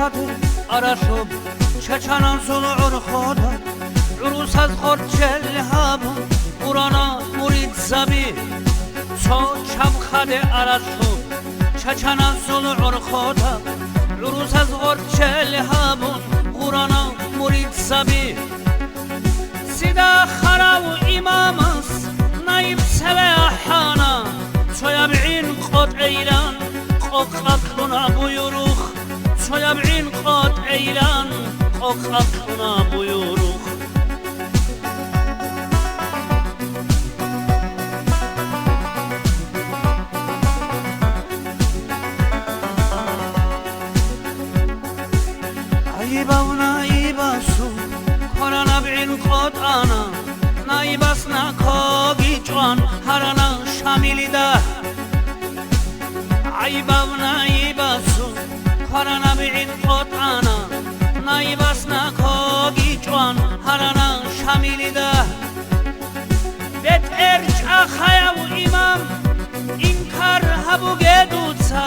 خاده عرشم چچنان سلعر خاده عروس از خورد چل هبا قرانا مرید زبی تو چم خاده عرشم چچنان سلعر خاده عروس از خورد چل هبا قرانا مرید زبی سیدا خراو ایمامس نایب سلاحانا تو یبعین قد ایلان قاقلنا buyuruk soyab'in qad eylan qaqlana buyuruk ayba naibasu koranab'in qad ana naibasna kogican harana shamilida ayba naibasu korana bi'in qot'ana naibasna kogican harana shamilida bet erch akhayav imam inkar habu gedutsa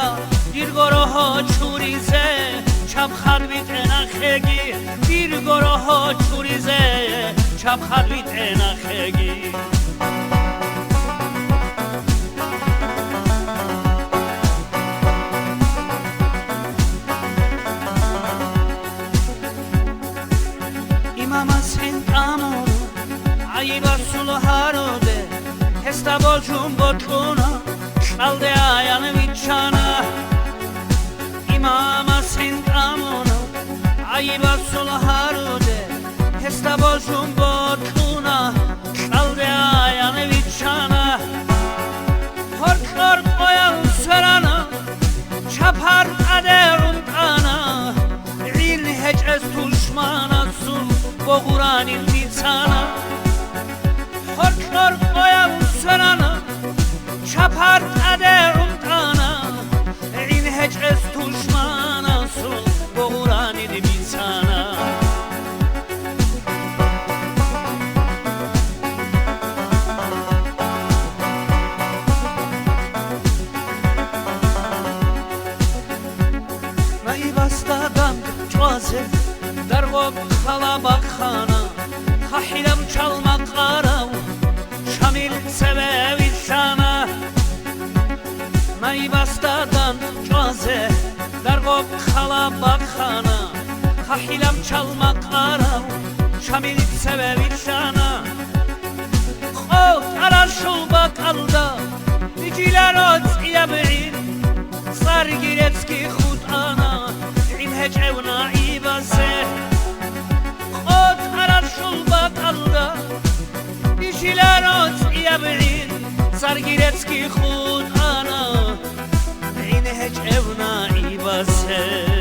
dirgoroho churize chab kharbit enakhegi dirgoroho churize chab kharbit enakhegi ayba sulharode hestabol jumbotuna alde ayanı vichana imama sintamona ayba sulharode hestabol jumbotuna alde ayanı vichana horkor koyan serana çapar aderun ana il hecez tuşmana sul boğuranin bitsana horkor koyan serana çapar aderun ana il hecez tuşmana sul boğuranin bitsana naibastadan çaze darg'ob xalabaq xana xahilam çalmak qarav shamil sebevi shana naibastadan çaze darg'ob xalabaq xana xahilam çalmak qarav shamil sebevi shana qot arashul bakalda dijilarot yab'in sargiretski khud ana هجو نایباسه خود arashul bakalda dişilerot yab'in sargiretski khud ana این هجو نایباسه